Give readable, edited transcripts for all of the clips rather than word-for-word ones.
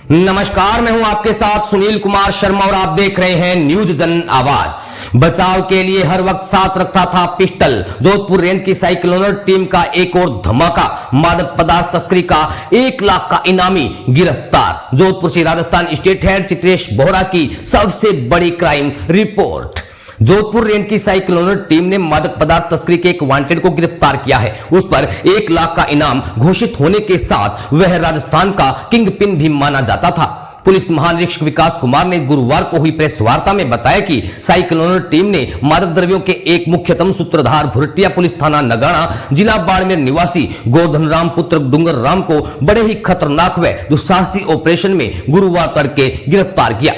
नमस्कार, मैं हूं आपके साथ सुनील कुमार शर्मा और आप देख रहे हैं न्यूज जन आवाज। बचाव के लिए हर वक्त साथ रखता था पिस्टल। जोधपुर रेंज की साइक्लोनर टीम का एक और धमाका, मादक पदार्थ तस्करी का 1 लाख का इनामी गिरफ्तार। जोधपुर से राजस्थान स्टेट हेड चित्रेश बोहरा की सबसे बड़ी क्राइम रिपोर्ट। जोधपुर रेंज की साइक्लोनर टीम ने मादक पदार्थ तस्करी के एक वांटेड को गिरफ्तार किया है। उस पर 1 लाख का इनाम घोषित होने के साथ वह राजस्थान का किंग पिन भी माना जाता था। पुलिस महानिरीक्षक विकास कुमार ने गुरुवार को हुई प्रेस वार्ता में बताया कि साइक्लोनर टीम ने मादक द्रव्यों के एक मुख्यतम सूत्रधार भुरटिया पुलिस थाना नगाना जिला बाड़मेर निवासी गोधन राम पुत्र डूंगर राम को बड़े ही खतरनाक व दुस्साहसी ऑपरेशन में गुरुवार करके गिरफ्तार किया।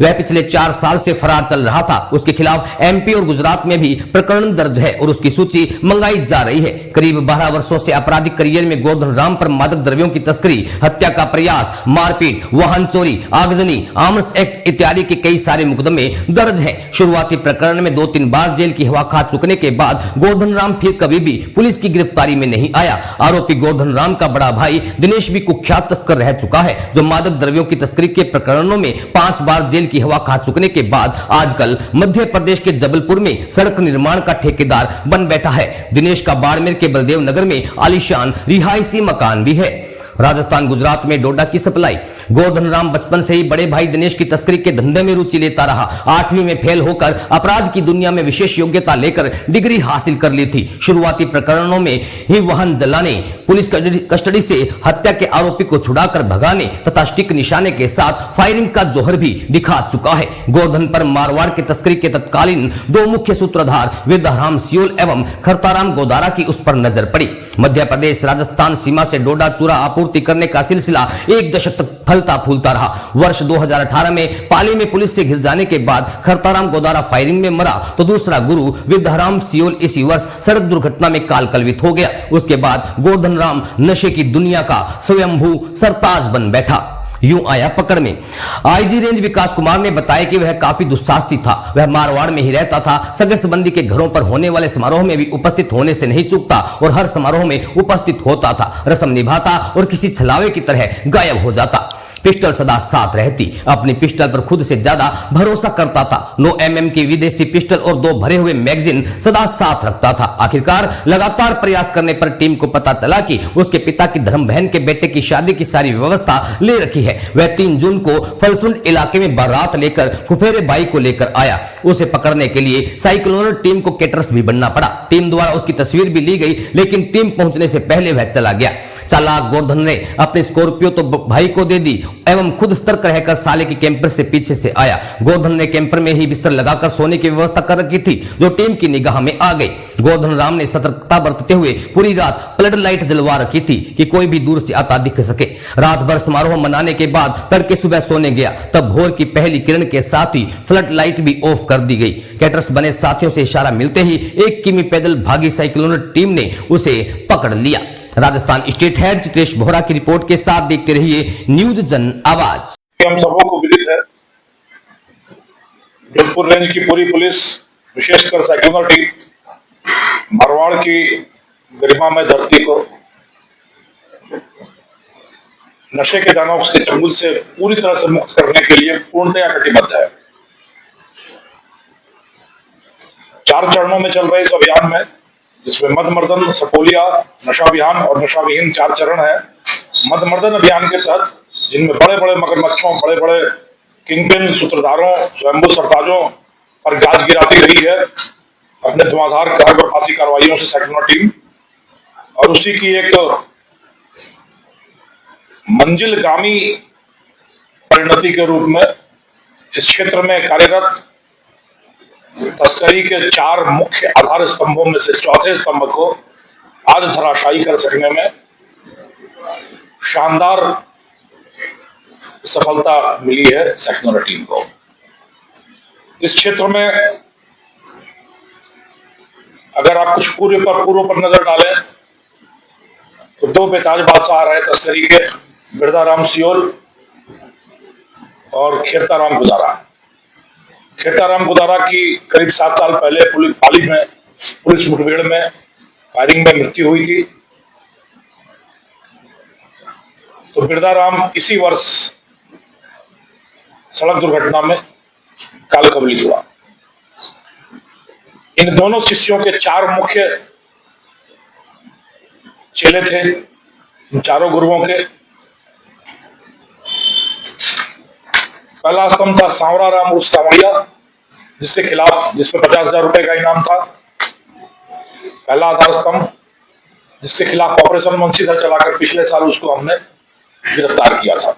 वह पिछले 4 साल से फरार चल रहा था। उसके खिलाफ एमपी और गुजरात में भी प्रकरण दर्ज है और उसकी सूची मंगाई जा रही है। करीब 12 वर्षों से आपराधिक करियर में गोधन राम पर मादक द्रव्यों की तस्करी, हत्या का प्रयास, मारपीट, वाहन चोरी, आगजनी, आर्म्स एक्ट इत्यादि के कई सारे मुकदमे दर्ज हैं। शुरुआती प्रकरण में 2-3 बार जेल की हवा खा चुकने के बाद गोधन राम फिर कभी भी पुलिस की गिरफ्तारी में नहीं आया। आरोपी गोधन राम का बड़ा भाई दिनेश भी कुख्यात तस्कर रह चुका है, जो मादक द्रव्यों की तस्करी के प्रकरणों में 5 बार जेल की हवा खा चुकने के बाद आजकल मध्य प्रदेश के जबलपुर में सड़क निर्माण का ठेकेदार बन बैठा है। दिनेश का बाड़मेर के बलदेव नगर में आलीशान रिहायशी मकान भी है। राजस्थान गुजरात में डोडा की सप्लाई। गोधन राम बचपन से ही बड़े भाई दिनेश की तस्करी के धंधे में रुचि लेता रहा। 8वीं में फेल होकर अपराध की दुनिया में विशेष योग्यता लेकर डिग्री हासिल कर ली थी। शुरुआती प्रकरणों में ही वाहन जलाने, पुलिस कस्टडी से हत्या के आरोपी को छुड़ाकर भगाने तथा स्टिक निशाने के साथ फायरिंग का जोहर भी दिखा चुका है। गोधन पर मारवाड़ की तस्करी के तत्कालीन 2 मुख्य सूत्रधार विद्याराम सियोल एवं खरताराम गोदारा की उस पर नजर पड़ी। मध्य प्रदेश राजस्थान सीमा से डोडा चूरा आपूर्ति करने का सिलसिला 1 दशक तक फलता फूलता रहा। वर्ष 2018 में पाली में पुलिस से घिर जाने के बाद खरताराम गोदारा फायरिंग में मरा तो दूसरा गुरु विद्याराम सियोल इसी वर्ष सड़क दुर्घटना में काल कलवित हो गया। उसके बाद गोधन राम नशे की दुनिया का स्वयंभू सरताज बन बैठा। यूं आया पकड़ में। आईजी रेंज विकास कुमार ने बताया कि वह काफी दुस्साहसी था। वह मारवाड़ में ही रहता था। सगे संबंधी के घरों पर होने वाले समारोह में भी उपस्थित होने से नहीं चूकता और हर समारोह में उपस्थित होता था, रस्म निभाता और किसी छलावे की तरह गायब हो जाता। पिस्टल सदा साथ रहती। अपनी पिस्टल पर खुद से ज्यादा भरोसा करता था। 9 mm की विदेशी पिस्टल और 2 भरे हुए मैगजीन सदा साथ रखता था। आखिरकार लगातार प्रयास करने पर टीम को पता चला कि उसके पिता की धर्म बहन के बेटे की शादी की सारी व्यवस्था ले रखी है। वह 3 जून को फलसुंड इलाके में बारात लेकर फुफेरे भाई को लेकर आया। उसे पकड़ने के लिए साइक्लोनर टीम को कैटरस भी बनना पड़ा। टीम द्वारा उसकी तस्वीर भी ली गई, लेकिन टीम पहुंचने से पहले वह चला गया। चालाक गोधन ने अपनी स्कॉर्पियो तो भाई को दे दी एवं खुद सतर्क रहकर साले की कैंपर से पीछे से आया। गोधन ने कैंपर में ही बिस्तर लगाकर सोने की व्यवस्था कर रखी थी, जो टीम की निगाह में आ गई। गोधन राम ने सतर्कता बरतते हुए पूरी रात फ्लड लाइट जलवा रखी थी कि कोई भी दूर से आता दिख सके। रात भर समारोह मनाने के बाद तड़के सुबह सोने गया, तब भोर की पहली किरण के साथ ही फ्लड लाइट भी ऑफ कर दी गई। कैटरस बने साथियों से इशारा मिलते ही 1 किमी पैदल भागी साइक्लोनर टीम ने उसे पकड़ लिया। राजस्थान स्टेट हेड चित्रेश बोहरा की रिपोर्ट के साथ देखते रहिए न्यूज जन आवाज। हम सबों को विदित है, जोधपुर रेंज की पूरी पुलिस, विशेषकर साइक्लोनर टीम मारवाड़ की गरिमा में धरती को नशे के दानव के चंगुल से पूरी तरह से मुक्त करने के लिए पूर्णतया कटिबद्ध है। 4 चरणों में चल रहे इस अभियान में, जिसमें मदमर्दन, सपोलिया, नशा अभियान और नशा विहीन 4 चरण है। मदमर्दन अभियान के तहत, जिनमें बड़े बड़े मगरमच्छों, बड़े बड़े किंगपिन, सूत्रधारों, स्वयंभू सरताजों पर गाज गिराती रही है अपने धुआंधार कहर और फांसी कार्रवाइयों से साइक्लोनर टीम, और उसी की एक मंजिलगामी परिणति के रूप में इस क्षेत्र में कार्यरत तस्करी के 4 मुख्य आधार स्तंभों में से चौथे स्तंभ को आज धराशायी कर सकने में शानदार सफलता मिली है साइक्लोनर टीम को। इस क्षेत्र में अगर आप कुछ पूर्व पर नजर डालें तो 2 बेताज बादशाह रहे तस्करी के, विद्याराम सियोल और खेरताराम गुदारा। खेरताराम गुदारा की करीब 7 साल पहले पाली में पुलिस मुठभेड़ में फायरिंग में मृत्यु हुई थी। तो बिरदाराम इसी वर्ष सड़क दुर्घटना में काल कबलित हुआ। इन दोनों शिष्यों के 4 मुख्य चेले थे। इन चारों गुरुओं के पहला स्तंभ था सांवरा राम उर्फ सांवरिया, जिसके खिलाफ जिस पे 50,000 रुपए का इनाम था। पहला आधार स्तंभ जिसके खिलाफ ऑपरेशन वंशीधर चलाकर पिछले साल उसको हमने गिरफ्तार किया था।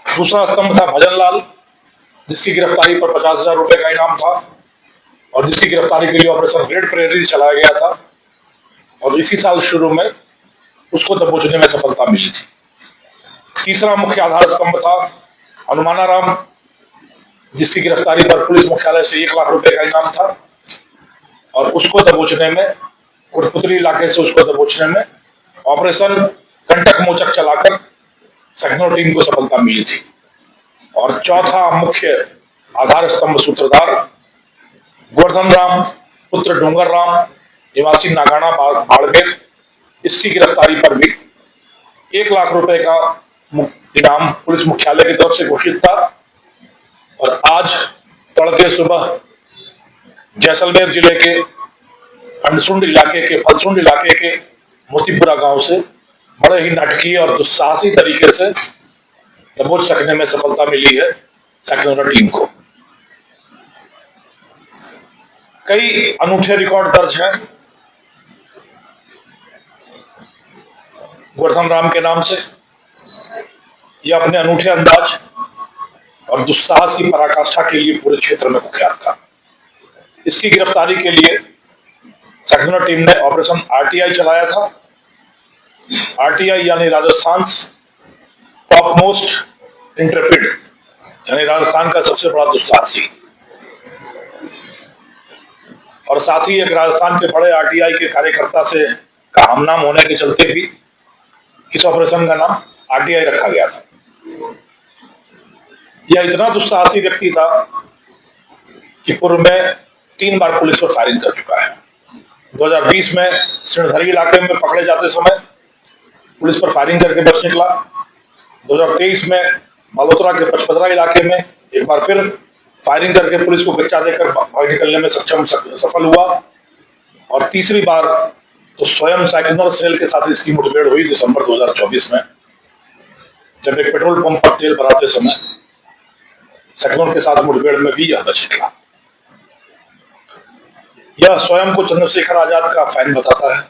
दूसरा स्तंभ था भजन लाल, जिसकी गिरफ्तारी पर 50,000 रुपए का इनाम था और जिसकी गिरफ्तारी के लिए ऑपरेशन रेड प्रेयरी चलाया गया था और इसी साल शुरू में उसको दबोचने में सफलता मिली थी। तीसरा मुख्य आधार स्तंभ था हनुमानाराम, जिसकी गिरफ्तारी पर पुलिस मुख्यालय से 1 लाख रुपए का इनाम था और उसको दबोचने में, कोटपुतली इलाके से उसको दबोचने में ऑपरेशन कंटक मोचक चलाकर सेक्नोर टीम को सफलता मिली थी। और चौथा मुख्य आधार स्तंभ सूत्रधार गोवर्धन राम पुत्र डोंगर राम निवासी नागाना बाड़मेर, इसकी गिरफ्तारी पर भी 1 लाख रुपए का इनाम पुलिस मुख्यालय की तरफ से घोषित था। और आज तड़के सुबह जैसलमेर जिले के फलसुंड इलाके के मोतीपुरा गांव से बड़े ही नाटकीय और दुस्साहसी तरीके से दबोच सकने में सफलता मिली है सेक्नोरा टीम को। कई अनूठे रिकॉर्ड दर्ज हैं गोवर्धन राम के नाम से। यह अपने अनूठे अंदाज और दुस्साहस की पराकाष्ठा के लिए पूरे क्षेत्र में कुख्यात था। इसकी गिरफ्तारी के लिए सेक्नोरा टीम ने ऑपरेशन आरटीआई चलाया था। आरटीआई यानी राजस्थान टॉप मोस्ट इंट्रेपिड, यानी राजस्थान का सबसे बड़ा दुस्साहसी, और साथ ही एक राजस्थान के बड़े आरटीआई के कार्यकर्ता से का हमनाम होने के चलते भी इस ऑपरेशन का नाम आरटीआई रखा गया था। यह इतना दुस्साहसी व्यक्ति था कि पूर्व में 3 बार पुलिस पर फायरिंग कर चुका है। 2020 में सिणधरी इलाके में पकड़े जाते समय पुलिस पर फायरिंग करके बच निकला। 2023 में बालोतरा के पचपदरा इलाके में एक बार फिर फायरिंग करके पुलिस को बच्चा देकर भाग निकलने में सफल हुआ। और तीसरी बार तो स्वयं सेक्नोर सेल के साथ इसकी मुठभेड़ हुई दिसंबर 2024 में, जब एक पेट्रोल पंप पर तेल भराते समय सेक्नोर के साथ मुठभेड़ में भी यह बच निकला। यह स्वयं को चंद्रशेखर आजाद का फैन बताता है।